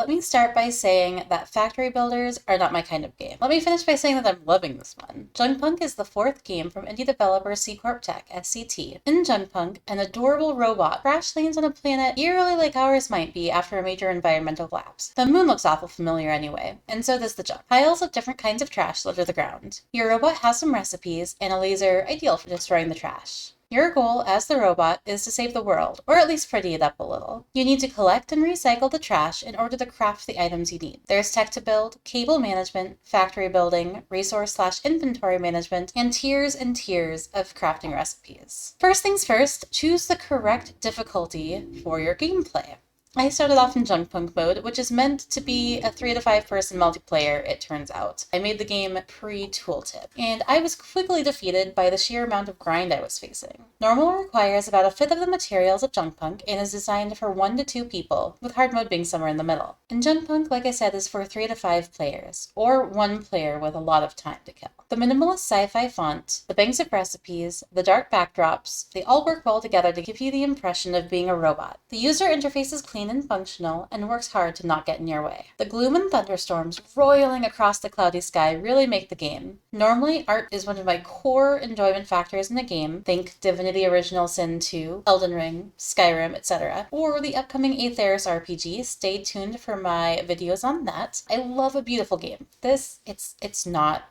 let me start by saying that factory builders are not my kind of game. Let me finish by saying that I'm loving this one. Junkpunk is the fourth game from indie developer C Corp Tech, SCT. In Junkpunk, an adorable robot crash lands on a planet eerily like ours might be after a major environmental collapse. The moon looks awful familiar anyway, and so does the junk. Piles of different kinds of trash litter the ground. Your robot has some recipes and a laser ideal for destroying the trash. Your goal as the robot is to save the world, or at least pretty it up a little. You need to collect and recycle the trash in order to craft the items you need. There's tech to build, cable management, factory building, resource/inventory management, and tiers of crafting recipes. First things first, choose the correct difficulty for your gameplay. I started off in Junkpunk mode, which is meant to be a 3 to 5 person multiplayer, it turns out. I made the game pre-tooltip, and I was quickly defeated by the sheer amount of grind I was facing. Normal requires about a fifth of the materials of Junkpunk and is designed for 1 to 2 people, with hard mode being somewhere in the middle. And Junkpunk, like I said, is for 3 to 5 players, or 1 player with a lot of time to kill. The minimalist sci-fi font, the banks of recipes, the dark backdrops, they all work well together to give you the impression of being a robot. The user interface is clean and functional and works hard to not get in your way. The gloom and thunderstorms roiling across the cloudy sky really make the game. Normally, art is one of my core enjoyment factors in a game. Think Divinity Original Sin 2, Elden Ring, Skyrim, etc. Or the upcoming Aetheris RPG. Stay tuned for my videos on that. I love a beautiful game. It's not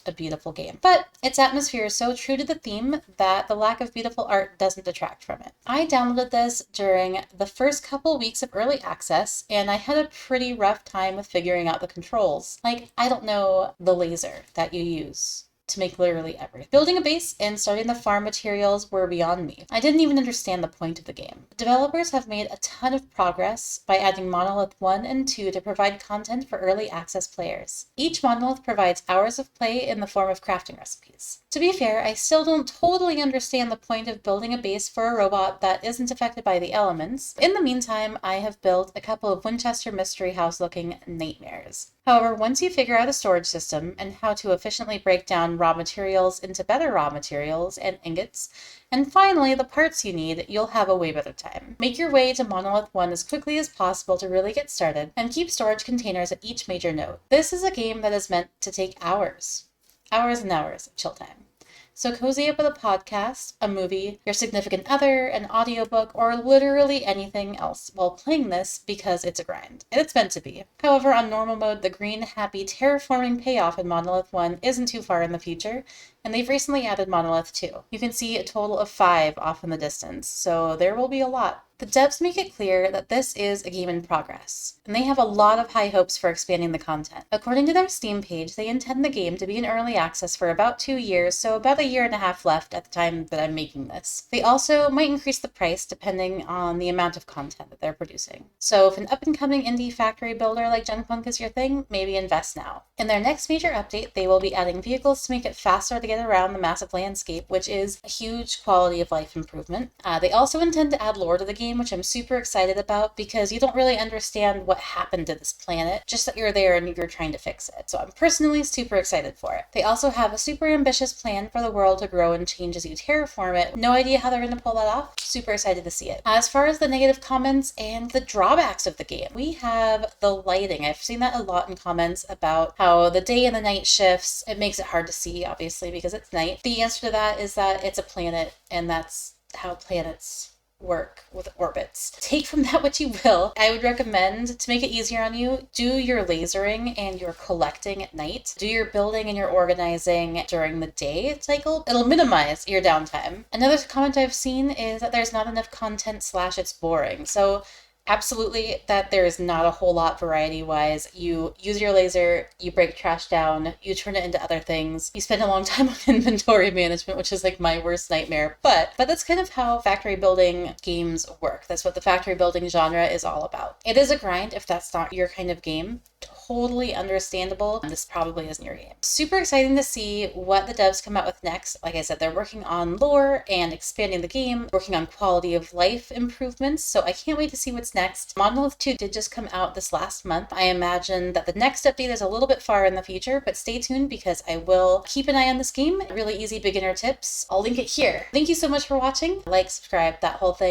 a beautiful game, but its atmosphere is so true to the theme that the lack of beautiful art doesn't detract from it. I downloaded this during the first couple weeks of early access, and I had a pretty rough time with figuring out the controls. Like, I don't know the laser that you use to make literally everything. Building a base and starting the farm materials were beyond me. I didn't even understand the point of the game. Developers have made a ton of progress by adding Monolith 1 and 2 to provide content for early access players. Each monolith provides hours of play in the form of crafting recipes. To be fair, I still don't totally understand the point of building a base for a robot that isn't affected by the elements. In the meantime, I have built a couple of Winchester Mystery House looking nightmares. However, once you figure out a storage system and how to efficiently break down raw materials into better raw materials and ingots, and finally the parts you need, you'll have a way better time. Make your way to Monolith 1 as quickly as possible to really get started, and keep storage containers at each major node. This is a game that is meant to take hours. Hours and hours of chill time. So cozy up with a podcast, a movie, your significant other, an audiobook, or literally anything else while playing this because it's a grind. And it's meant to be. However, on normal mode, the green, happy, terraforming payoff in Monolith 1 isn't too far in the future, and they've recently added Monolith 2. You can see a total of 5 off in the distance, so there will be a lot. The devs make it clear that this is a game in progress, and they have a lot of high hopes for expanding the content. According to their Steam page, they intend the game to be in early access for about 2 years, so about a year and a half left at the time that I'm making this. They also might increase the price depending on the amount of content that they're producing. So if an up-and-coming indie factory builder like Junkpunk is your thing, maybe invest now. In their next major update, they will be adding vehicles to make it faster to get around the massive landscape, which is a huge quality of life improvement. They also intend to add lore to the game, which I'm super excited about because you don't really understand what happened to this planet, just that you're there and you're trying to fix it. So I'm personally super excited for it. They also have a super ambitious plan for the world to grow and change as you terraform it. No idea how they're going to pull that off. Super excited to see it. As far as the negative comments and the drawbacks of the game, we have the lighting. I've seen that a lot in comments about how the day and the night shifts. It makes it hard to see, obviously, because it's night. The answer to that is that it's a planet, and that's how planets work with orbits. Take from that what you will. I would recommend, to make it easier on you, do your lasering and your collecting at night. Do your building and your organizing during the day cycle. It'll minimize your downtime. Another comment I've seen is that there's not enough content / it's boring. So absolutely that there is not a whole lot variety-wise. You use your laser, you break trash down, you turn it into other things. You spend a long time on inventory management, which is like my worst nightmare. But that's kind of how factory building games work. That's what the factory building genre is all about. It is a grind if that's not your kind of game. Totally understandable. This probably isn't your game. Super exciting to see what the devs come out with next. Like I said, they're working on lore and expanding the game, working on quality of life improvements, so I can't wait to see what's next. Monolith 2 did just come out this last month. I imagine that the next update is a little bit far in the future, but stay tuned because I will keep an eye on this game. Really easy beginner tips. I'll link it here. Thank you so much for watching. Like, subscribe, that whole thing.